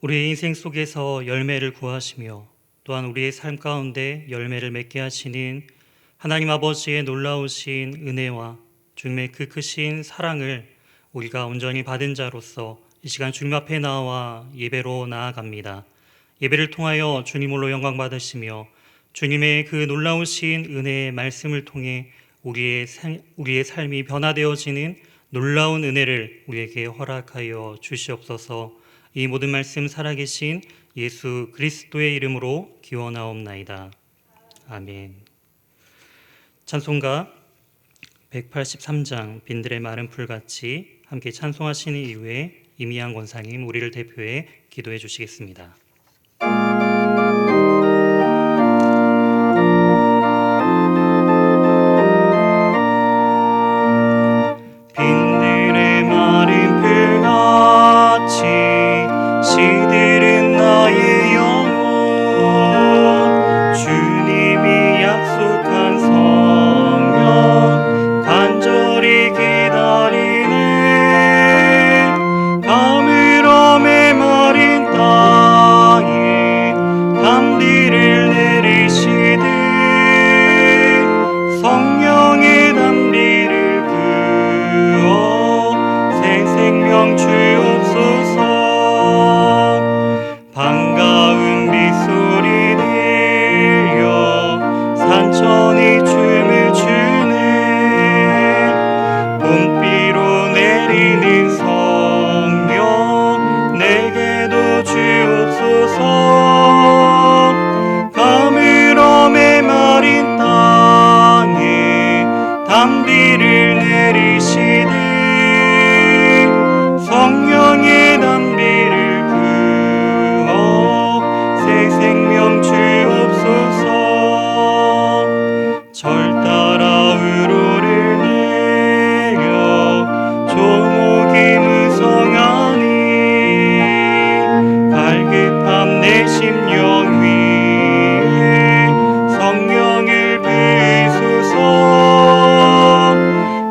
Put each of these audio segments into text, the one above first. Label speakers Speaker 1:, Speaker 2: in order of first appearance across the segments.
Speaker 1: 우리의 인생 속에서 열매를 구하시며 또한 우리의 삶 가운데 열매를 맺게 하시는 하나님 아버지의 놀라우신 은혜와 주님의 그 크신 사랑을 우리가 온전히 받은 자로서 이 시간 주님 앞에 나와 예배로 나아갑니다. 예배를 통하여 주님 홀로 영광 받으시며 주님의 그 놀라우신 은혜의 말씀을 통해 우리의 삶이 변화되어지는 놀라운 은혜를 우리에게 허락하여 주시옵소서. 이 모든 말씀 살아계신 예수 그리스도의 이름으로 기원하옵나이다. 아멘. 찬송가 183장 빈들의 마른 풀같이 함께 찬송하시는 이후에 이미양 권사님 우리를 대표해 기도해 주시겠습니다. 빈들의 마른 풀같이 시들은 나의 영혼 주님이 약속한 성령 간절히 기다리네. 가물어 메마른 땅에 담비를 내리시듯 성령의 담비를 부어 새 생명 주옵소서. 반가운 빗소리 들려 산천이 춤을 추네. 봄비로 내리는 성령 내게도 주옵소서. 가물어 메마른 땅에 담비를 내리시듯 성령의 담비를 부어 새 생명 주옵소서. 절 따라 우로를 내려 조목이 무성하니 갈급함 내 심령 위에 성령을 부으소서.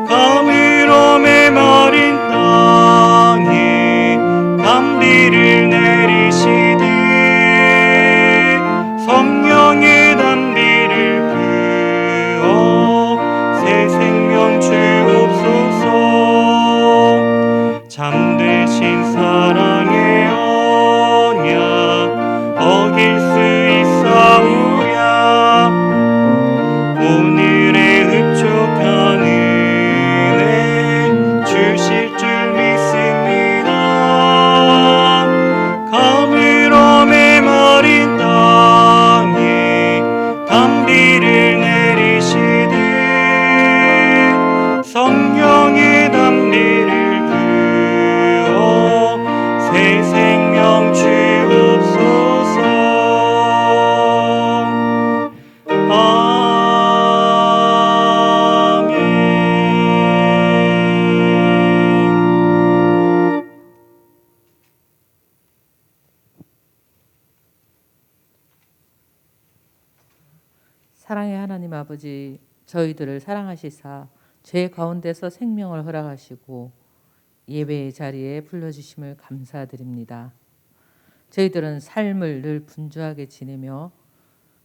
Speaker 1: 가물어 메마른 땅에 담비를 내리시듯 성령의 담비를 부어 새 생명 주옵소서. 잠드신 사랑의 언약 어길 수 있사오랴. 오늘의 흡족한 은혜 주실 줄 믿습니다. 가물어 메마른 땅에 담비를 내리시듯 성령의 담비를 부어 새 생명 주옵소서.
Speaker 2: 사랑의 하나님 아버지, 저희들을 사랑하시사 죄 가운데서 생명을 허락하시고 예배의 자리에 불러주심을 감사드립니다. 저희들은 삶을 늘 분주하게 지내며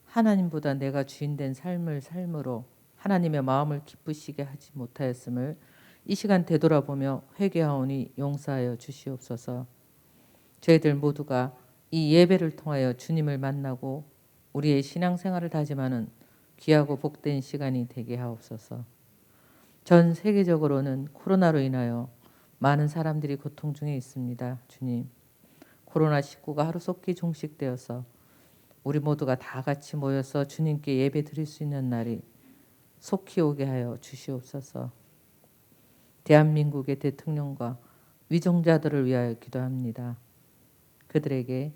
Speaker 2: 하나님보다 내가 주인된 삶을 삶으로 하나님의 마음을 기쁘시게 하지 못하였음을 이 시간 되돌아보며 회개하오니 용서하여 주시옵소서. 저희들 모두가 이 예배를 통하여 주님을 만나고 우리의 신앙생활을 다짐하는 귀하고 복된 시간이 되게 하옵소서. 전 세계적으로는 코로나로 인하여 많은 사람들이 고통 중에 있습니다. 주님, 코로나19가 하루속히 종식되어서 우리 모두가 다 같이 모여서 주님께 예배 드릴 수 있는 날이 속히 오게 하여 주시옵소서. 대한민국의 대통령과 위정자들을 위하여 기도합니다. 그들에게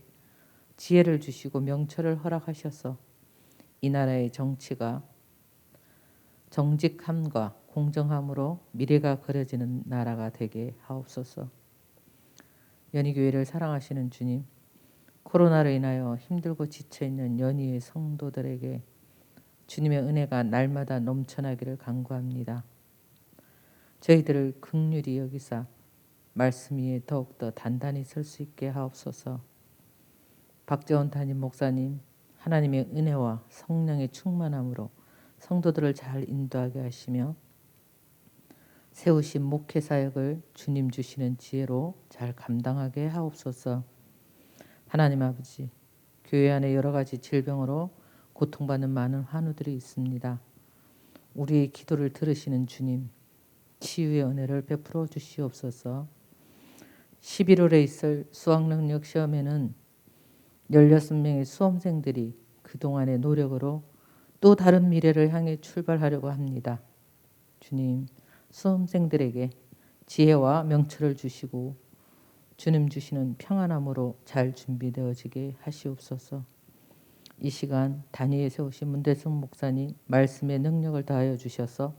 Speaker 2: 지혜를 주시고 명철을 허락하셔서 이 나라의 정치가 정직함과 공정함으로 미래가 그려지는 나라가 되게 하옵소서. 연희교회를 사랑하시는 주님, 코로나로 인하여 힘들고 지쳐있는 연희의 성도들에게 주님의 은혜가 날마다 넘쳐나기를 간구합니다. 저희들을 긍휼히 여기사 말씀 위에 더욱더 단단히 설 수 있게 하옵소서. 박재원 담임 목사님, 하나님의 은혜와 성령의 충만함으로 성도들을 잘 인도하게 하시며 세우신 목회 사역을 주님 주시는 지혜로 잘 감당하게 하옵소서. 하나님 아버지, 교회 안에 여러 가지 질병으로 고통받는 많은 환우들이 있습니다. 우리의 기도를 들으시는 주님, 치유의 은혜를 베풀어 주시옵소서. 11월에 있을 수학능력 시험에는 16명의 수험생들이 그동안의 노력으로 또 다른 미래를 향해 출발하려고 합니다. 주님, 수험생들에게 지혜와 명철을 주시고 주님 주시는 평안함으로 잘 준비되어지게 하시옵소서. 이 시간 단위에 세우신 문대성 목사님 말씀의 능력을 다하여 주셔서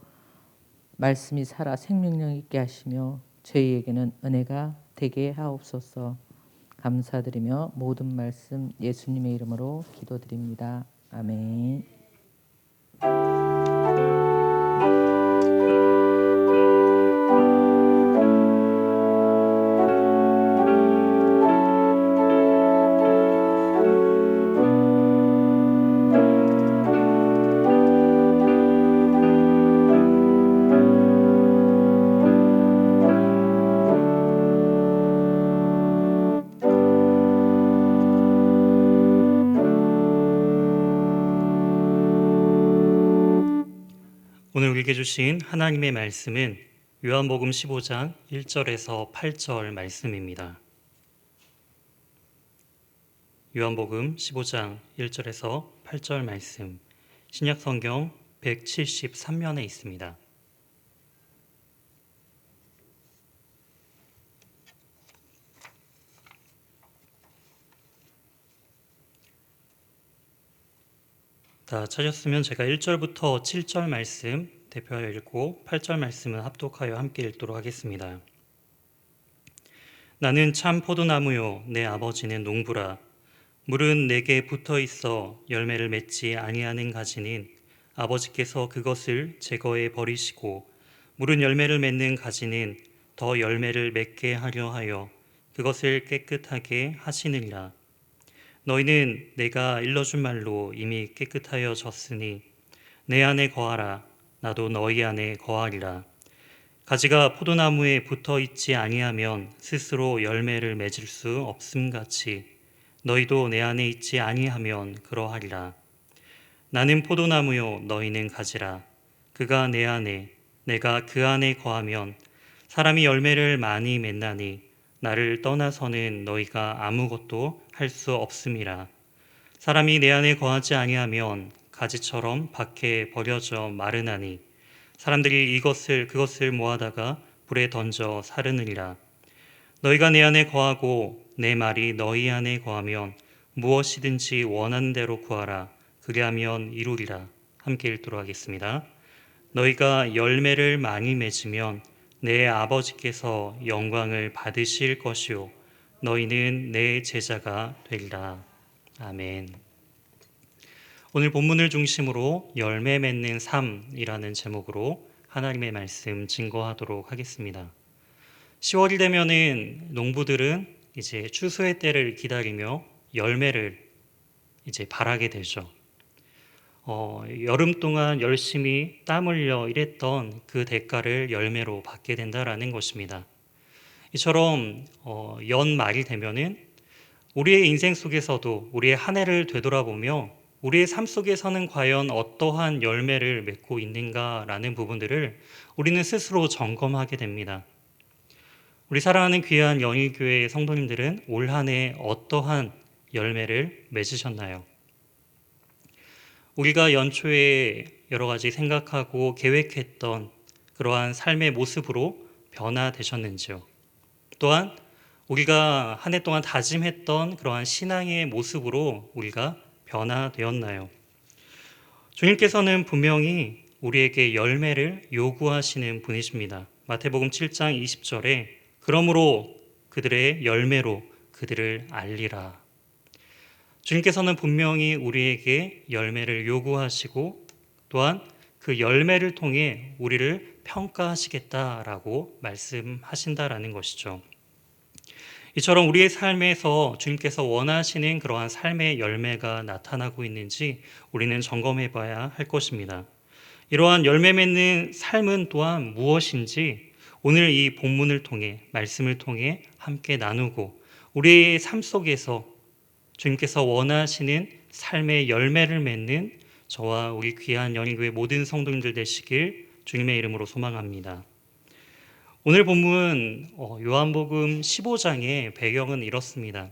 Speaker 2: 말씀이 살아 생명력 있게 하시며 저희에게는 은혜가 되게 하옵소서. 감사드리며 모든 말씀 예수님의 이름으로 기도드립니다. 아멘.
Speaker 1: 오늘 우리에게 주신 하나님의 말씀은 요한복음 15장 1절에서 8절 말씀입니다. 요한복음 15장 1절에서 8절 말씀, 신약성경 173면에 있습니다. 다 찾았으면 제가 1절부터 7절 말씀 대표하여 읽고 8절 말씀은 합독하여 함께 읽도록 하겠습니다. 나는 참 포도나무요 내 아버지는 농부라. 물은 내게 붙어 있어 열매를 맺지 아니하는 가지는 아버지께서 그것을 제거해 버리시고, 물은 열매를 맺는 가지는 더 열매를 맺게 하려 하여 그것을 깨끗하게 하시느니라. 너희는 내가 일러준 말로 이미 깨끗하여졌으니 내 안에 거하라. 나도 너희 안에 거하리라. 가지가 포도나무에 붙어 있지 아니하면 스스로 열매를 맺을 수 없음같이 너희도 내 안에 있지 아니하면 그러하리라. 나는 포도나무요 너희는 가지라. 그가 내 안에 내가 그 안에 거하면 사람이 열매를 많이 맺나니 나를 떠나서는 너희가 아무것도 할 수 없음이라. 사람이 내 안에 거하지 아니하면 가지처럼 밖에 버려져 마르나니 사람들이 그것을 모아다가 불에 던져 사르느니라. 너희가 내 안에 거하고 내 말이 너희 안에 거하면 무엇이든지 원하는 대로 구하라. 그리하면 이루리라. 함께 읽도록 하겠습니다. 너희가 열매를 많이 맺으면 내 아버지께서 영광을 받으실 것이요 너희는 내 제자가 되리라. 아멘. 오늘 본문을 중심으로 열매 맺는 삶이라는 제목으로 하나님의 말씀 증거하도록 하겠습니다. 10월이 되면은 농부들은 이제 추수의 때를 기다리며 열매를 이제 바라게 되죠. 여름 동안 열심히 땀 흘려 일했던 그 대가를 열매로 받게 된다라는 것입니다. 이처럼 연말이 되면은 우리의 인생 속에서도 우리의 한 해를 되돌아보며 우리의 삶 속에서는 과연 어떠한 열매를 맺고 있는가라는 부분들을 우리는 스스로 점검하게 됩니다. 우리 사랑하는 귀한 영일교회 성도님들은 올 한 해 어떠한 열매를 맺으셨나요? 우리가 연초에 여러 가지 생각하고 계획했던 그러한 삶의 모습으로 변화되셨는지요? 또한 우리가 한 해 동안 다짐했던 그러한 신앙의 모습으로 우리가 변화되었나요? 주님께서는 분명히 우리에게 열매를 요구하시는 분이십니다. 마태복음 7장 20절에 그러므로 그들의 열매로 그들을 알리라. 주님께서는 분명히 우리에게 열매를 요구하시고 또한 그 열매를 통해 우리를 평가하시겠다라고 말씀하신다라는 것이죠. 이처럼 우리의 삶에서 주님께서 원하시는 그러한 삶의 열매가 나타나고 있는지 우리는 점검해 봐야 할 것입니다. 이러한 열매 맺는 삶은 또한 무엇인지 오늘 이 본문을 통해, 말씀을 통해 함께 나누고 우리의 삶 속에서 주님께서 원하시는 삶의 열매를 맺는 저와 우리 귀한 연인교회 모든 성도님들 되시길 주님의 이름으로 소망합니다. 오늘 본문 요한복음 15장의 배경은 이렇습니다.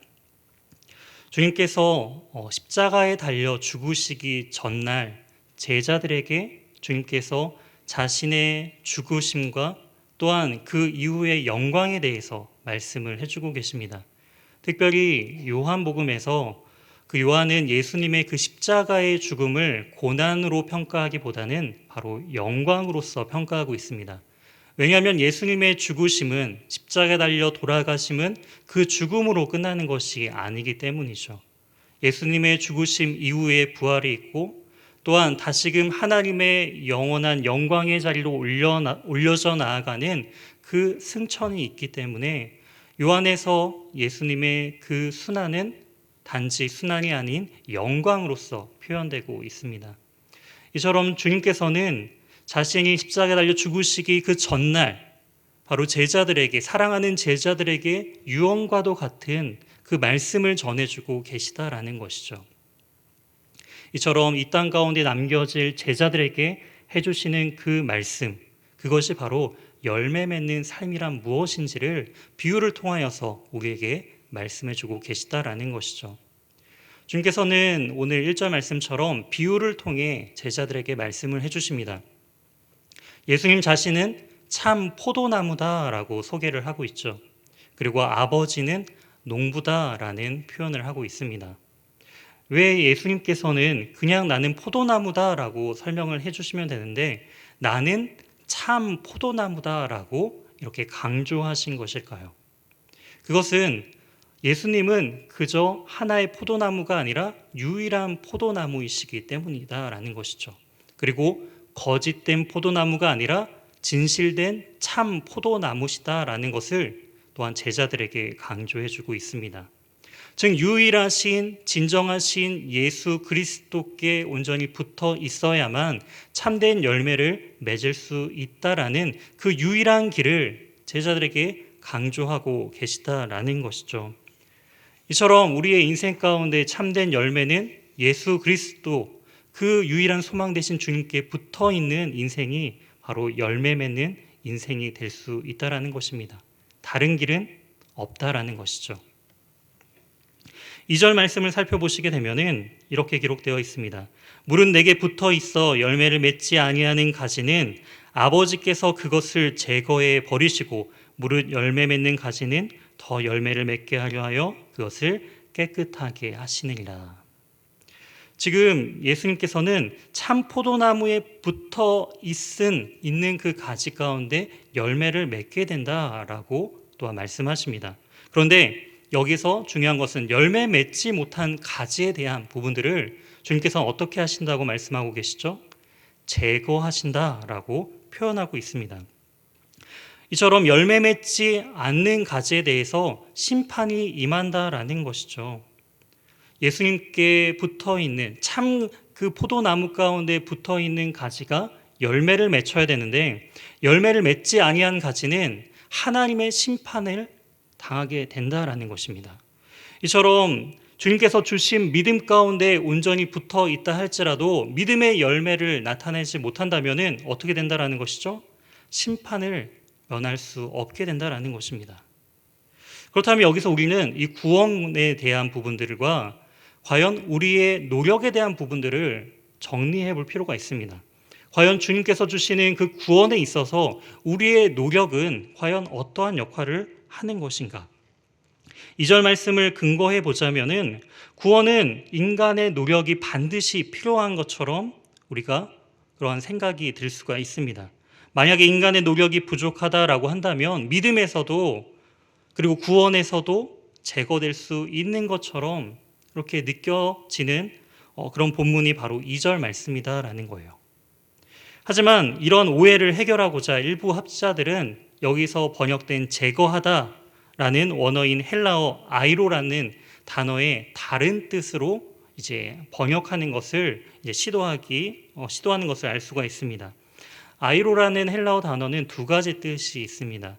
Speaker 1: 주님께서 십자가에 달려 죽으시기 전날 제자들에게 주님께서 자신의 죽으심과 또한 그 이후의 영광에 대해서 말씀을 해주고 계십니다. 특별히 요한복음에서 그 요한은 예수님의 그 십자가의 죽음을 고난으로 평가하기보다는 바로 영광으로서 평가하고 있습니다. 왜냐하면 예수님의 죽으심은, 십자가에 달려 돌아가심은 그 죽음으로 끝나는 것이 아니기 때문이죠. 예수님의 죽으심 이후에 부활이 있고 또한 다시금 하나님의 영원한 영광의 자리로 올려져 나아가는 그 승천이 있기 때문에 요한에서 예수님의 그 순환은 단지 순환이 아닌 영광으로서 표현되고 있습니다. 이처럼 주님께서는 자신이 십자가에 달려 죽으시기 그 전날 바로 제자들에게, 사랑하는 제자들에게 유언과도 같은 그 말씀을 전해주고 계시다라는 것이죠. 이처럼 이 땅 가운데 남겨질 제자들에게 해주시는 그 말씀, 그것이 바로 열매 맺는 삶이란 무엇인지를 비유를 통하여서 우리에게 말씀해주고 계시다라는 것이죠. 주님께서는 오늘 1절 말씀처럼 비유를 통해 제자들에게 말씀을 해주십니다. 예수님 자신은 참 포도나무다라고 소개를 하고 있죠. 그리고 아버지는 농부다라는 표현을 하고 있습니다. 왜 예수님께서는 그냥 나는 포도나무다라고 설명을 해주시면 되는데 나는 참 포도나무다라고 이렇게 강조하신 것일까요? 그것은 예수님은 그저 하나의 포도나무가 아니라 유일한 포도나무이시기 때문이다라는 것이죠. 그리고 거짓된 포도나무가 아니라 진실된 참 포도나무시다라는 것을 또한 제자들에게 강조해주고 있습니다. 즉 유일하신 진정하신 예수 그리스도께 온전히 붙어 있어야만 참된 열매를 맺을 수 있다라는 그 유일한 길을 제자들에게 강조하고 계시다라는 것이죠. 이처럼 우리의 인생 가운데 참된 열매는 예수 그리스도 그 유일한 소망 되신 주님께 붙어 있는 인생이 바로 열매 맺는 인생이 될 수 있다라는 것입니다. 다른 길은 없다라는 것이죠. 2절 말씀을 살펴보시게 되면은 이렇게 기록되어 있습니다. 물은 내게 붙어 있어 열매를 맺지 아니하는 가지는 아버지께서 그것을 제거해 버리시고 무릇 열매 맺는 가지는 더 열매를 맺게 하려 하여 그것을 깨끗하게 하시느니라. 지금 예수님께서는 참 포도나무에 붙어 있는 그 가지 가운데 열매를 맺게 된다라고 또한 말씀하십니다. 그런데 여기서 중요한 것은 열매 맺지 못한 가지에 대한 부분들을 주님께서는 어떻게 하신다고 말씀하고 계시죠? 제거하신다라고 표현하고 있습니다. 이처럼 열매 맺지 않는 가지에 대해서 심판이 임한다라는 것이죠. 예수님께 붙어 있는 참 그 포도나무 가운데 붙어 있는 가지가 열매를 맺어야 되는데 열매를 맺지 아니한 가지는 하나님의 심판을 당하게 된다라는 것입니다. 이처럼 주님께서 주신 믿음 가운데 온전히 붙어 있다 할지라도 믿음의 열매를 나타내지 못한다면 어떻게 된다라는 것이죠? 심판을 면할 수 없게 된다라는 것입니다. 그렇다면 여기서 우리는 이 구원에 대한 부분들과 과연 우리의 노력에 대한 부분들을 정리해 볼 필요가 있습니다. 과연 주님께서 주시는 그 구원에 있어서 우리의 노력은 과연 어떠한 역할을 하는 것인가? 2절 말씀을 근거해 보자면은 구원은 인간의 노력이 반드시 필요한 것처럼 우리가 그러한 생각이 들 수가 있습니다. 만약에 인간의 노력이 부족하다라고 한다면 믿음에서도 그리고 구원에서도 제거될 수 있는 것처럼 그렇게 느껴지는 그런 본문이 바로 2절 말씀이다라는 거예요. 하지만 이런 오해를 해결하고자 일부 학자들은 여기서 번역된 제거하다라는 원어인 헬라어 아이로라는 단어의 다른 뜻으로 이제 번역하는 것을 이제 시도하는 것을 알 수가 있습니다. 아이로라는 헬라어 단어는 두 가지 뜻이 있습니다.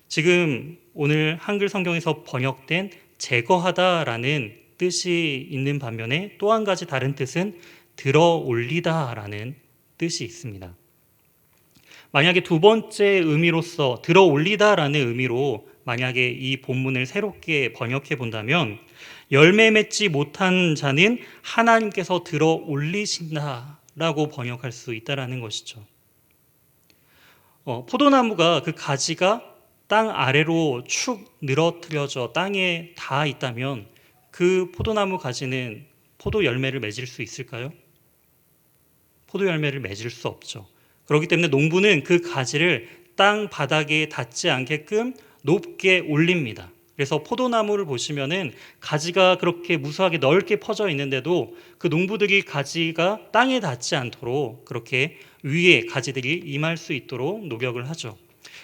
Speaker 1: 지금 오늘 한글 성경에서 번역된 제거하다라는 뜻이 있는 반면에 또 한 가지 다른 뜻은 들어 올리다라는 뜻이 있습니다. 만약에 두 번째 의미로서 들어 올리다라는 의미로 만약에 이 본문을 새롭게 번역해 본다면 열매 맺지 못한 자는 하나님께서 들어 올리신다라고 번역할 수 있다라는 것이죠. 포도나무가 그 가지가 땅 아래로 축 늘어뜨려져 땅에 닿아 있다면 그 포도나무 가지는 포도 열매를 맺을 수 있을까요? 포도 열매를 맺을 수 없죠. 그렇기 때문에 농부는 그 가지를 땅 바닥에 닿지 않게끔 높게 올립니다. 그래서 포도나무를 보시면은 가지가 그렇게 무수하게 넓게 퍼져 있는데도 그 농부들이 가지가 땅에 닿지 않도록 그렇게 위에 가지들이 임할 수 있도록 노력을 하죠.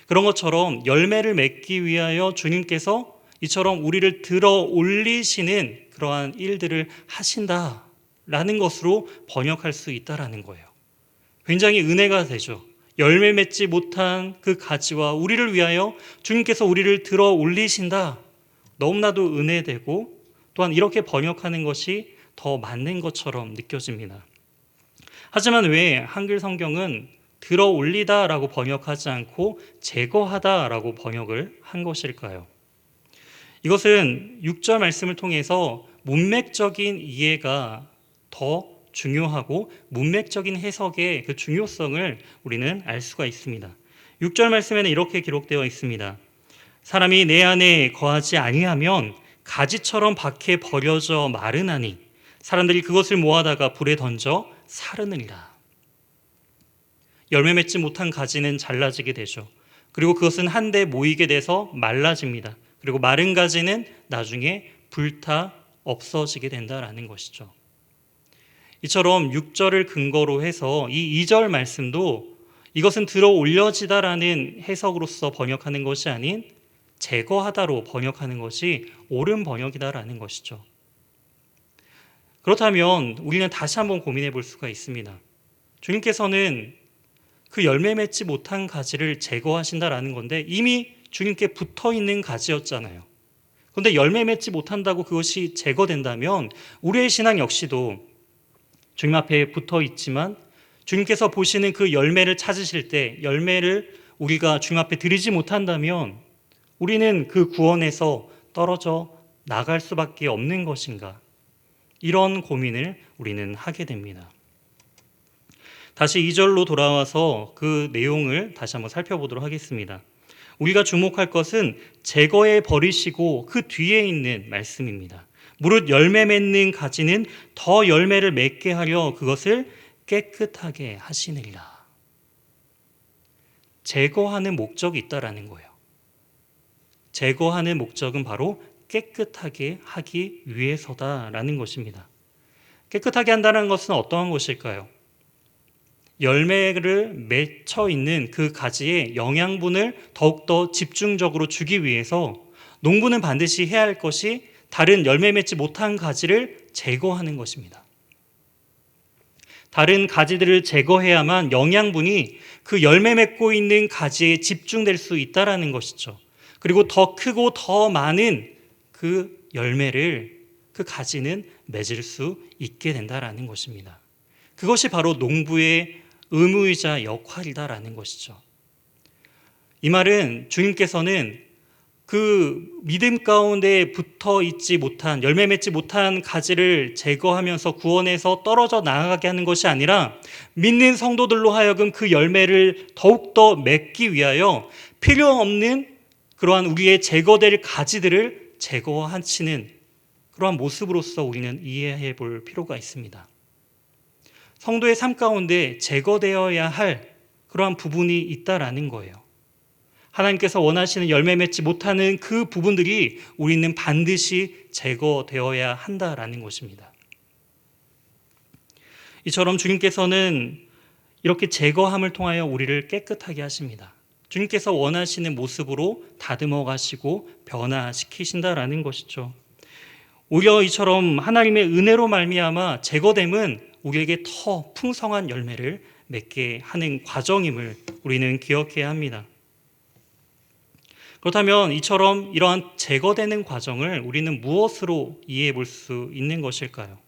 Speaker 1: 그런 것처럼 열매를 맺기 위하여 주님께서 이처럼 우리를 들어 올리시는 그러한 일들을 하신다라는 것으로 번역할 수 있다라는 거예요. 굉장히 은혜가 되죠. 열매 맺지 못한 그 가지와 우리를 위하여 주님께서 우리를 들어 올리신다. 너무나도 은혜되고 또한 이렇게 번역하는 것이 더 맞는 것처럼 느껴집니다. 하지만 왜 한글 성경은 들어 올리다라고 번역하지 않고 제거하다라고 번역을 한 것일까요? 이것은 6절 말씀을 통해서 문맥적인 이해가 더 중요하고 문맥적인 해석의 그 중요성을 우리는 알 수가 있습니다. 6절 말씀에는 이렇게 기록되어 있습니다. 사람이 내 안에 거하지 아니하면 가지처럼 밖에 버려져 마르나니 사람들이 그것을 모아다가 불에 던져 사르느니라. 열매 맺지 못한 가지는 잘라지게 되죠. 그리고 그것은 한데 모이게 돼서 말라집니다. 그리고 마른 가지는 나중에 불타 없어지게 된다라는 것이죠. 이처럼 6절을 근거로 해서 이 2절 말씀도 이것은 들어 올려지다라는 해석으로서 번역하는 것이 아닌 제거하다로 번역하는 것이 옳은 번역이다라는 것이죠. 그렇다면 우리는 다시 한번 고민해 볼 수가 있습니다. 주님께서는 그 열매 맺지 못한 가지를 제거하신다라는 건데 이미 주님께 붙어 있는 가지였잖아요. 그런데 열매 맺지 못한다고 그것이 제거된다면 우리의 신앙 역시도 주님 앞에 붙어 있지만 주님께서 보시는 그 열매를 찾으실 때 열매를 우리가 주님 앞에 드리지 못한다면 우리는 그 구원에서 떨어져 나갈 수밖에 없는 것인가? 이런 고민을 우리는 하게 됩니다. 다시 2절로 돌아와서 그 내용을 다시 한번 살펴보도록 하겠습니다. 우리가 주목할 것은 제거해 버리시고 그 뒤에 있는 말씀입니다. 무릇 열매 맺는 가지는 더 열매를 맺게 하려 그것을 깨끗하게 하시느니라. 제거하는 목적이 있다라는 거예요. 제거하는 목적은 바로 깨끗하게 하기 위해서다라는 것입니다. 깨끗하게 한다는 것은 어떠한 것일까요? 열매를 맺혀 있는 그 가지의 영양분을 더욱더 집중적으로 주기 위해서 농부는 반드시 해야 할 것이 다른 열매 맺지 못한 가지를 제거하는 것입니다. 다른 가지들을 제거해야만 영양분이 그 열매 맺고 있는 가지에 집중될 수 있다는 것이죠. 그리고 더 크고 더 많은 그 열매를 그 가지는 맺을 수 있게 된다는 것입니다. 그것이 바로 농부의 의무이자 역할이다라는 것이죠. 이 말은 주님께서는 그 믿음 가운데 붙어 있지 못한 열매 맺지 못한 가지를 제거하면서 구원에서 떨어져 나가게 하는 것이 아니라 믿는 성도들로 하여금 그 열매를 더욱더 맺기 위하여 필요 없는 그러한 우리의 제거될 가지들을 제거하시는 그러한 모습으로서 우리는 이해해 볼 필요가 있습니다. 성도의 삶 가운데 제거되어야 할 그러한 부분이 있다라는 거예요. 하나님께서 원하시는 열매 맺지 못하는 그 부분들이 우리는 반드시 제거되어야 한다라는 것입니다. 이처럼 주님께서는 이렇게 제거함을 통하여 우리를 깨끗하게 하십니다. 주님께서 원하시는 모습으로 다듬어 가시고 변화시키신다라는 것이죠. 오히려 이처럼 하나님의 은혜로 말미암아 제거됨은 우리에게 더 풍성한 열매를 맺게 하는 과정임을 우리는 기억해야 합니다. 그렇다면 이처럼 이러한 제거되는 과정을 우리는 무엇으로 이해해 볼 수 있는 것일까요?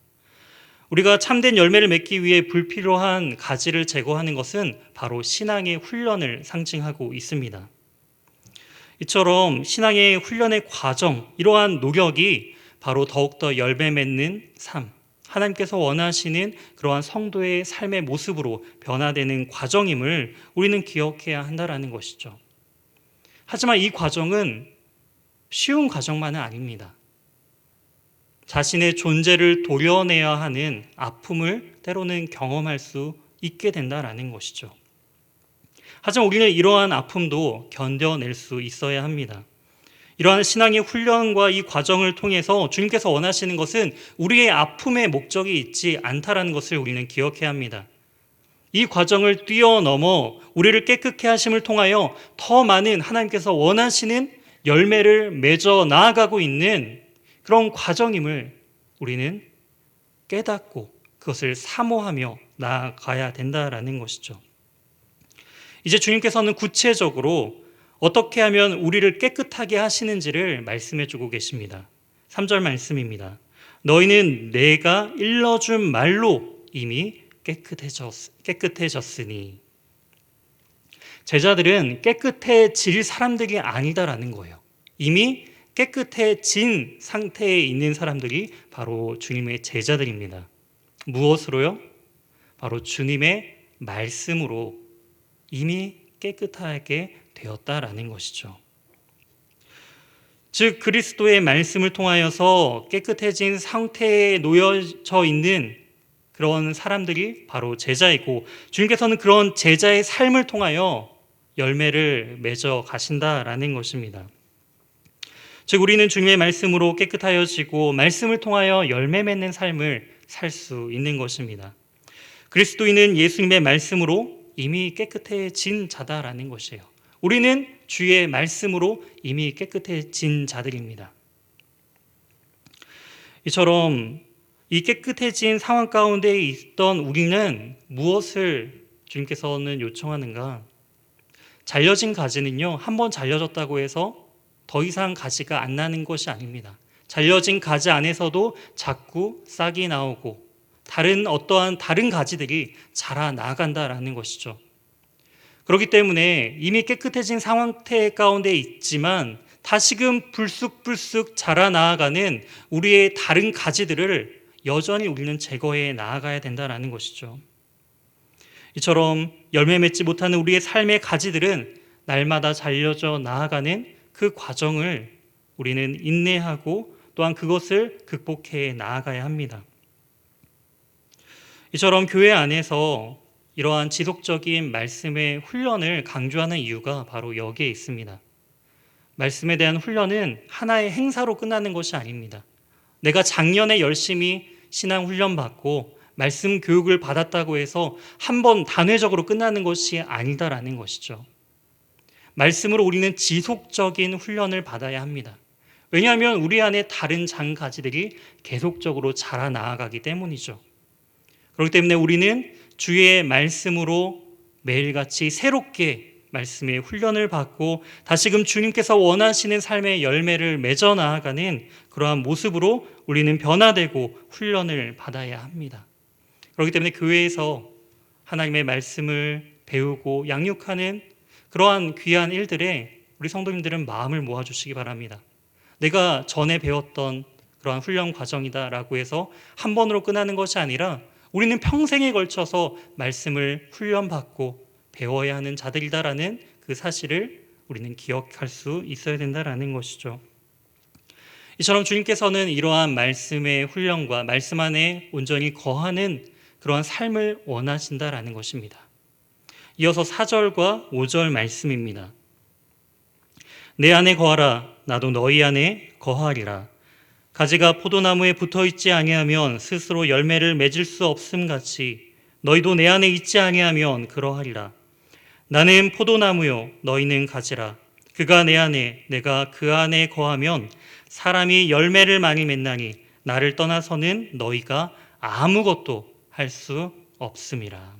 Speaker 1: 우리가 참된 열매를 맺기 위해 불필요한 가지를 제거하는 것은 바로 신앙의 훈련을 상징하고 있습니다. 이처럼 신앙의 훈련의 과정, 이러한 노력이 바로 더욱더 열매 맺는 삶, 하나님께서 원하시는 그러한 성도의 삶의 모습으로 변화되는 과정임을 우리는 기억해야 한다는 것이죠. 하지만 이 과정은 쉬운 과정만은 아닙니다. 자신의 존재를 도려내야 하는 아픔을 때로는 경험할 수 있게 된다는 것이죠. 하지만 우리는 이러한 아픔도 견뎌낼 수 있어야 합니다. 이러한 신앙의 훈련과 이 과정을 통해서 주님께서 원하시는 것은 우리의 아픔의 목적이 있지 않다라는 것을 우리는 기억해야 합니다. 이 과정을 뛰어넘어 우리를 깨끗게 하심을 통하여 더 많은 하나님께서 원하시는 열매를 맺어 나아가고 있는 그런 과정임을 우리는 깨닫고 그것을 사모하며 나아가야 된다라는 것이죠. 이제 주님께서는 구체적으로 어떻게 하면 우리를 깨끗하게 하시는지를 말씀해 주고 계십니다. 3절 말씀입니다. 너희는 내가 일러준 말로 이미 깨끗해졌으니. 제자들은 깨끗해질 사람들이 아니다라는 거예요. 이미 깨끗해진 상태에 있는 사람들이 바로 주님의 제자들입니다. 무엇으로요? 바로 주님의 말씀으로 이미 깨끗하게 되었다라는 것이죠. 즉 그리스도의 말씀을 통하여서 깨끗해진 상태에 놓여져 있는 그런 사람들이 바로 제자이고 주님께서는 그런 제자의 삶을 통하여 열매를 맺어 가신다라는 것입니다. 즉 우리는 주님의 말씀으로 깨끗하여지고 말씀을 통하여 열매 맺는 삶을 살 수 있는 것입니다. 그리스도인은 예수님의 말씀으로 이미 깨끗해진 자다라는 것이에요. 우리는 주의 말씀으로 이미 깨끗해진 자들입니다. 이처럼 이 깨끗해진 상황 가운데 있던 우리는 무엇을 주님께서는 요청하는가? 잘려진 가지는요, 한번 잘려졌다고 해서 더 이상 가지가 안 나는 것이 아닙니다. 잘려진 가지 안에서도 자꾸 싹이 나오고 어떠한 다른 가지들이 자라나간다라는 것이죠. 그렇기 때문에 이미 깨끗해진 상태 가운데 있지만 다시금 불쑥불쑥 자라나가는 우리의 다른 가지들을 여전히 우리는 제거해 나아가야 된다는 것이죠. 이처럼 열매 맺지 못하는 우리의 삶의 가지들은 날마다 잘려져 나아가는 그 과정을 우리는 인내하고 또한 그것을 극복해 나아가야 합니다. 이처럼 교회 안에서 이러한 지속적인 말씀의 훈련을 강조하는 이유가 바로 여기에 있습니다. 말씀에 대한 훈련은 하나의 행사로 끝나는 것이 아닙니다. 내가 작년에 열심히 신앙 훈련 받고 말씀 교육을 받았다고 해서 한번 단회적으로 끝나는 것이 아니다라는 것이죠. 말씀으로 우리는 지속적인 훈련을 받아야 합니다. 왜냐하면 우리 안에 다른 장가지들이 계속적으로 자라나가기 때문이죠. 그렇기 때문에 우리는 주의 말씀으로 매일같이 새롭게 말씀의 훈련을 받고 다시금 주님께서 원하시는 삶의 열매를 맺어 나아가는 그러한 모습으로 우리는 변화되고 훈련을 받아야 합니다. 그렇기 때문에 교회에서 하나님의 말씀을 배우고 양육하는 그러한 귀한 일들에 우리 성도님들은 마음을 모아주시기 바랍니다. 내가 전에 배웠던 그러한 훈련 과정이다라고 해서 한 번으로 끝나는 것이 아니라 우리는 평생에 걸쳐서 말씀을 훈련받고 배워야 하는 자들이다라는 그 사실을 우리는 기억할 수 있어야 된다라는 것이죠. 이처럼 주님께서는 이러한 말씀의 훈련과 말씀 안에 온전히 거하는 그러한 삶을 원하신다라는 것입니다. 이어서 4절과 5절 말씀입니다. 내 안에 거하라 나도 너희 안에 거하리라. 가지가 포도나무에 붙어있지 아니하면 스스로 열매를 맺을 수 없음 같이 너희도 내 안에 있지 아니하면 그러하리라. 나는 포도나무요 너희는 가지라. 그가 내 안에 내가 그 안에 거하면 사람이 열매를 많이 맺나니 나를 떠나서는 너희가 아무것도 할 수 없음이라.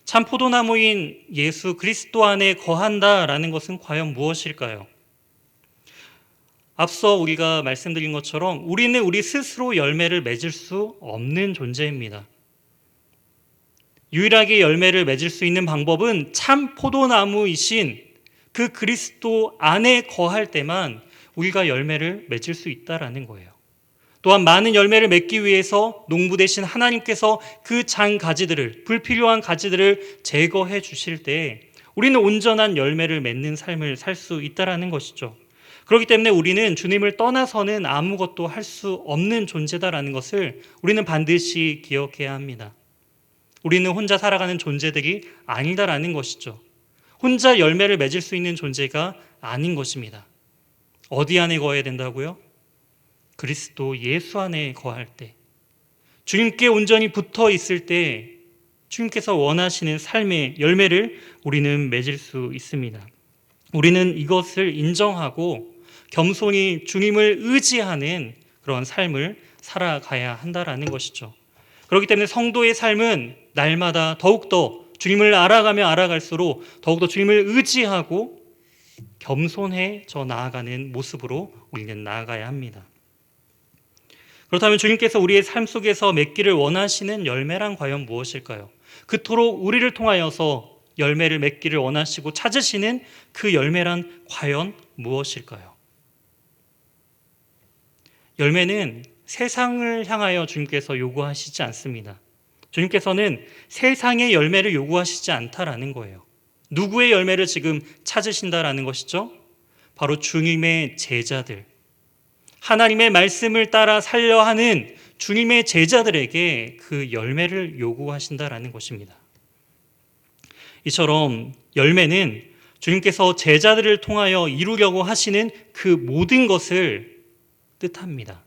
Speaker 1: 참 포도나무인 예수 그리스도 안에 거한다라는 것은 과연 무엇일까요? 앞서 우리가 말씀드린 것처럼 우리는 우리 스스로 열매를 맺을 수 없는 존재입니다. 유일하게 열매를 맺을 수 있는 방법은 참 포도나무이신 그 그리스도 안에 거할 때만 우리가 열매를 맺을 수 있다라는 거예요. 또한 많은 열매를 맺기 위해서 농부 되신 하나님께서 그 장가지들을, 불필요한 가지들을 제거해 주실 때 우리는 온전한 열매를 맺는 삶을 살 수 있다라는 것이죠. 그렇기 때문에 우리는 주님을 떠나서는 아무것도 할 수 없는 존재다라는 것을 우리는 반드시 기억해야 합니다. 우리는 혼자 살아가는 존재들이 아니다라는 것이죠. 혼자 열매를 맺을 수 있는 존재가 아닌 것입니다. 어디 안에 거해야 된다고요? 그리스도 예수 안에 거할 때, 주님께 온전히 붙어 있을 때 주님께서 원하시는 삶의 열매를 우리는 맺을 수 있습니다. 우리는 이것을 인정하고 겸손히 주님을 의지하는 그런 삶을 살아가야 한다라는 것이죠. 그렇기 때문에 성도의 삶은 날마다 더욱더 주님을 알아가며 알아갈수록 더욱더 주님을 의지하고 겸손해져 나아가는 모습으로 우리는 나아가야 합니다. 그렇다면 주님께서 우리의 삶 속에서 맺기를 원하시는 열매란 과연 무엇일까요? 그토록 우리를 통하여서 열매를 맺기를 원하시고 찾으시는 그 열매란 과연 무엇일까요? 열매는 세상을 향하여 주님께서 요구하시지 않습니다. 주님께서는 세상의 열매를 요구하시지 않다라는 거예요. 누구의 열매를 지금 찾으신다라는 것이죠? 바로 주님의 제자들, 하나님의 말씀을 따라 살려 하는 주님의 제자들에게 그 열매를 요구하신다라는 것입니다. 이처럼 열매는 주님께서 제자들을 통하여 이루려고 하시는 그 모든 것을 뜻합니다.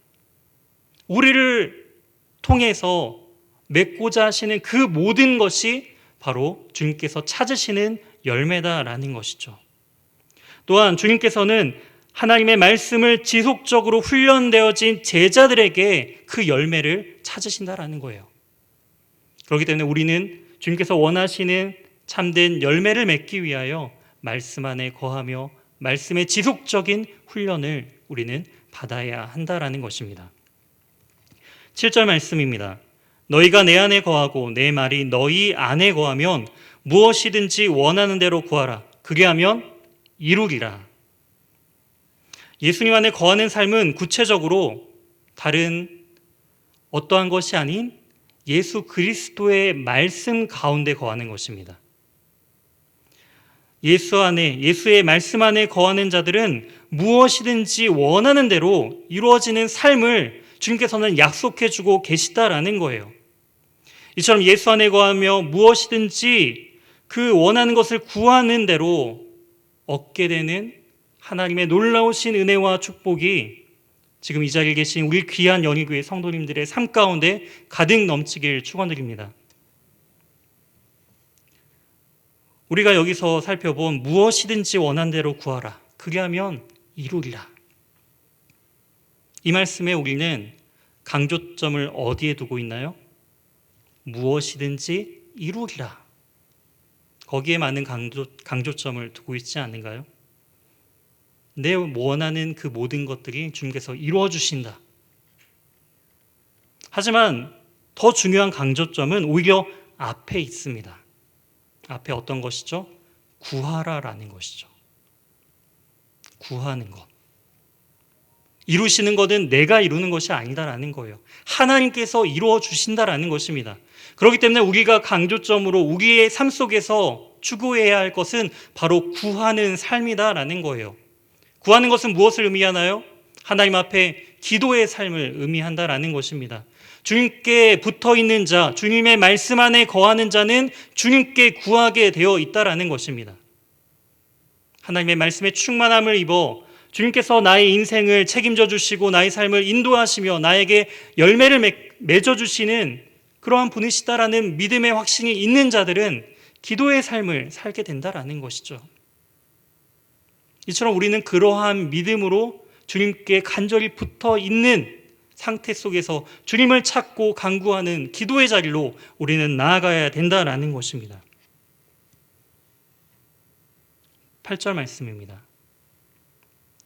Speaker 1: 우리를 통해서 맺고자 하시는 그 모든 것이 바로 주님께서 찾으시는 열매다라는 것이죠. 또한 주님께서는 하나님의 말씀을 지속적으로 훈련되어진 제자들에게 그 열매를 찾으신다라는 거예요. 그렇기 때문에 우리는 주님께서 원하시는 참된 열매를 맺기 위하여 말씀 안에 거하며 말씀의 지속적인 훈련을 우리는 받아야 한다라는 것입니다. 7절 말씀입니다. 너희가 내 안에 거하고 내 말이 너희 안에 거하면 무엇이든지 원하는 대로 구하라. 그게 하면 이루리라. 예수님 안에 거하는 삶은 구체적으로 다른 어떠한 것이 아닌 예수 그리스도의 말씀 가운데 거하는 것입니다. 예수의 말씀 안에 거하는 자들은 무엇이든지 원하는 대로 이루어지는 삶을 주님께서는 약속해 주고 계시다라는 거예요. 이처럼 예수 안에 거하며 무엇이든지 그 원하는 것을 구하는 대로 얻게 되는 하나님의 놀라우신 은혜와 축복이 지금 이 자리에 계신 우리 귀한 연희교회 성도님들의 삶 가운데 가득 넘치길 축원드립니다. 우리가 여기서 살펴본 무엇이든지 원한 대로 구하라. 그리 하면 이루리라. 이 말씀에 우리는 강조점을 어디에 두고 있나요? 무엇이든지 이루리라. 거기에 많은 강조점을 두고 있지 않은가요? 내 원하는 그 모든 것들이 주님께서 이루어 주신다. 하지만 더 중요한 강조점은 오히려 앞에 있습니다. 앞에 어떤 것이죠? 구하라라는 것이죠. 구하는 것. 이루시는 것은 내가 이루는 것이 아니다라는 거예요. 하나님께서 이루어 주신다라는 것입니다. 그렇기 때문에 우리가 강조점으로 우리의 삶 속에서 추구해야 할 것은 바로 구하는 삶이다라는 거예요. 구하는 것은 무엇을 의미하나요? 하나님 앞에 기도의 삶을 의미한다라는 것입니다. 주님께 붙어있는 자, 주님의 말씀 안에 거하는 자는 주님께 구하게 되어 있다라는 것입니다. 하나님의 말씀에 충만함을 입어 주님께서 나의 인생을 책임져 주시고 나의 삶을 인도하시며 나에게 열매를 맺어 주시는 그러한 분이시다라는 믿음의 확신이 있는 자들은 기도의 삶을 살게 된다라는 것이죠. 이처럼 우리는 그러한 믿음으로 주님께 간절히 붙어 있는 상태 속에서 주님을 찾고 간구하는 기도의 자리로 우리는 나아가야 된다라는 것입니다. 8절 말씀입니다.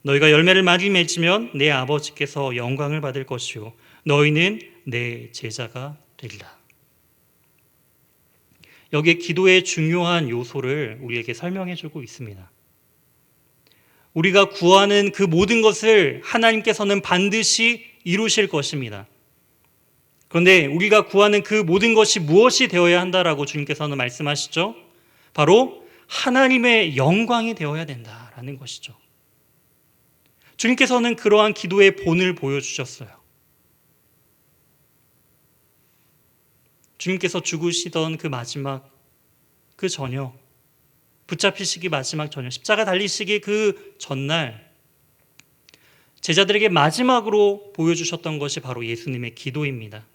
Speaker 1: 너희가 열매를 많이 맺으면 내 아버지께서 영광을 받을 것이요 너희는 내 제자가 되리라. 여기에 기도의 중요한 요소를 우리에게 설명해 주고 있습니다. 우리가 구하는 그 모든 것을 하나님께서는 반드시 이루실 것입니다. 그런데 우리가 구하는 그 모든 것이 무엇이 되어야 한다라고 주님께서는 말씀하시죠? 바로 하나님의 영광이 되어야 된다라는 것이죠. 주님께서는 그러한 기도의 본을 보여주셨어요. 주님께서 죽으시던 그 마지막 그 저녁, 붙잡히시기 마지막 저녁, 십자가 달리시기 그 전날 제자들에게 마지막으로 보여주셨던 것이 바로 예수님의 기도입니다.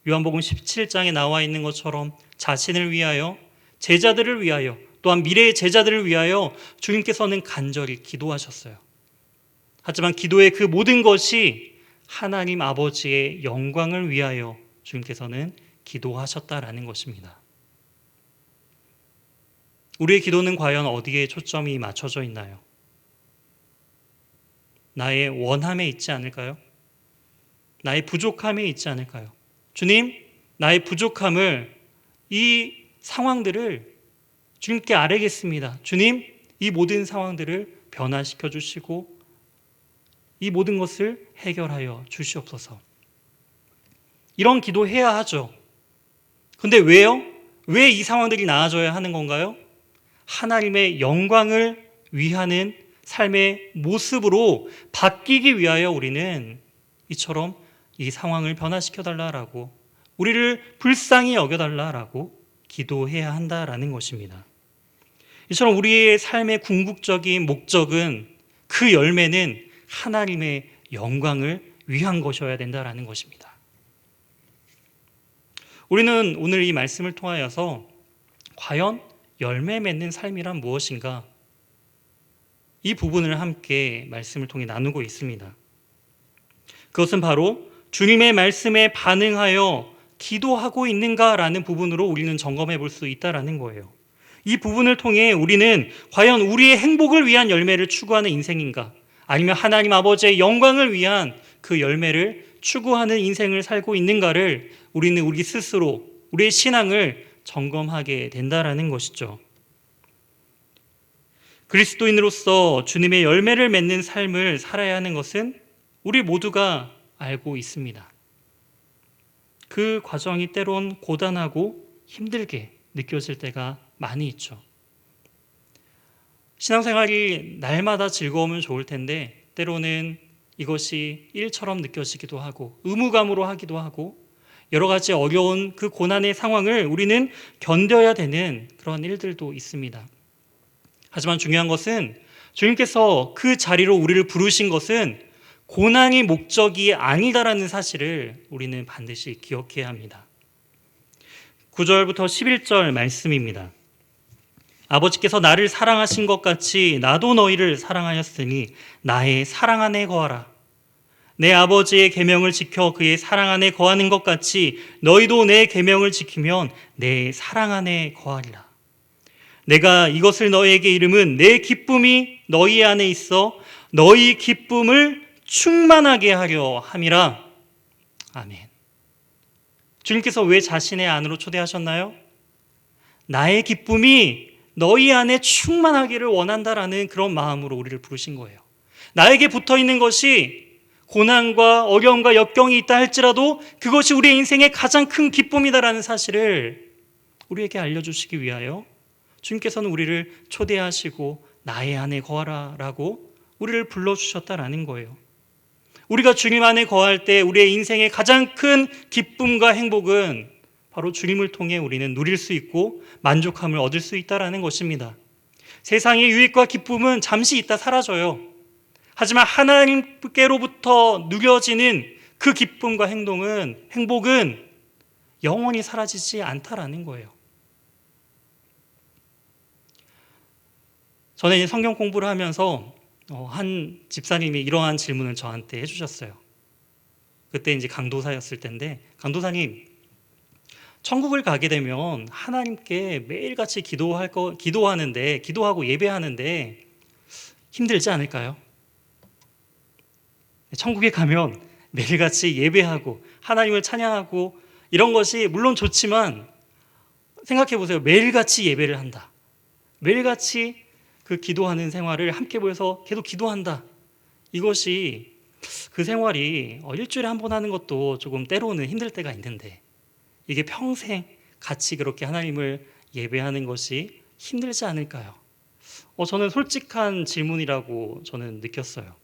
Speaker 1: 요한복음 17장에 나와 있는 것처럼 자신을 위하여, 제자들을 위하여, 또한 미래의 제자들을 위하여 주님께서는 간절히 기도하셨어요. 하지만 기도의 그 모든 것이 하나님 아버지의 영광을 위하여 주님께서는 기도하셨다라는 것입니다. 우리의 기도는 과연 어디에 초점이 맞춰져 있나요? 나의 원함에 있지 않을까요? 나의 부족함에 있지 않을까요? 주님, 나의 부족함을, 이 상황들을 주님께 아뢰겠습니다. 주님, 이 모든 상황들을 변화시켜 주시고 이 모든 것을 해결하여 주시옵소서. 이런 기도해야 하죠. 근데 왜요? 왜 이 상황들이 나아져야 하는 건가요? 하나님의 영광을 위하는 삶의 모습으로 바뀌기 위하여 우리는 이처럼 이 상황을 변화시켜달라라고, 우리를 불쌍히 여겨달라라고 기도해야 한다라는 것입니다. 이처럼 우리의 삶의 궁극적인 목적은, 그 열매는 하나님의 영광을 위한 것이어야 된다라는 것입니다. 우리는 오늘 이 말씀을 통하여서 과연 열매 맺는 삶이란 무엇인가? 이 부분을 함께 말씀을 통해 나누고 있습니다. 그것은 바로 주님의 말씀에 반응하여 기도하고 있는가라는 부분으로 우리는 점검해 볼 수 있다라는 거예요. 이 부분을 통해 우리는 과연 우리의 행복을 위한 열매를 추구하는 인생인가? 아니면 하나님 아버지의 영광을 위한 그 열매를 추구하는 인생을 살고 있는가를 우리는 우리 스스로, 우리의 신앙을 점검하게 된다라는 것이죠. 그리스도인으로서 주님의 열매를 맺는 삶을 살아야 하는 것은 우리 모두가 알고 있습니다. 그 과정이 때론 고단하고 힘들게 느껴질 때가 많이 있죠. 신앙생활이 날마다 즐거우면 좋을 텐데 때로는 이것이 일처럼 느껴지기도 하고 의무감으로 하기도 하고 여러 가지 어려운 그 고난의 상황을 우리는 견뎌야 되는 그런 일들도 있습니다. 하지만 중요한 것은 주님께서 그 자리로 우리를 부르신 것은 고난이 목적이 아니다라는 사실을 우리는 반드시 기억해야 합니다. 9절부터 11절 말씀입니다. 아버지께서 나를 사랑하신 것 같이 나도 너희를 사랑하였으니 나의 사랑 안에 거하라. 내 아버지의 계명을 지켜 그의 사랑 안에 거하는 것 같이 너희도 내 계명을 지키면 내 사랑 안에 거하리라. 내가 이것을 너희에게 이름은 내 기쁨이 너희 안에 있어 너희 기쁨을 충만하게 하려 함이라. 아멘. 주님께서 왜 자신의 안으로 초대하셨나요? 나의 기쁨이 너희 안에 충만하기를 원한다라는 그런 마음으로 우리를 부르신 거예요. 나에게 붙어있는 것이 고난과 어려움과 역경이 있다 할지라도 그것이 우리의 인생의 가장 큰 기쁨이다라는 사실을 우리에게 알려주시기 위하여 주님께서는 우리를 초대하시고 나의 안에 거하라 라고 우리를 불러주셨다라는 거예요. 우리가 주님 안에 거할 때 우리의 인생의 가장 큰 기쁨과 행복은 바로 주님을 통해 우리는 누릴 수 있고 만족함을 얻을 수 있다라는 것입니다. 세상의 유익과 기쁨은 잠시 있다 사라져요. 하지만 하나님께로부터 누려지는 그 기쁨과 행복은 영원히 사라지지 않다라는 거예요. 저는 이제 성경 공부를 하면서 한 집사님이 이러한 질문을 저한테 해주셨어요. 그때 이제 강도사였을 때인데, 강도사님, 천국을 가게 되면 하나님께 매일같이 기도하고 예배하는데 힘들지 않을까요? 천국에 가면 매일같이 예배하고 하나님을 찬양하고 이런 것이 물론 좋지만, 생각해 보세요. 매일같이 예배를 한다. 매일같이 그 기도하는 생활을 함께 모여서 계속 기도한다. 이것이 그 생활이 일주일에 한 번 하는 것도 조금 때로는 힘들 때가 있는데, 이게 평생 같이 그렇게 하나님을 예배하는 것이 힘들지 않을까요? 저는 솔직한 질문이라고 저는 느꼈어요.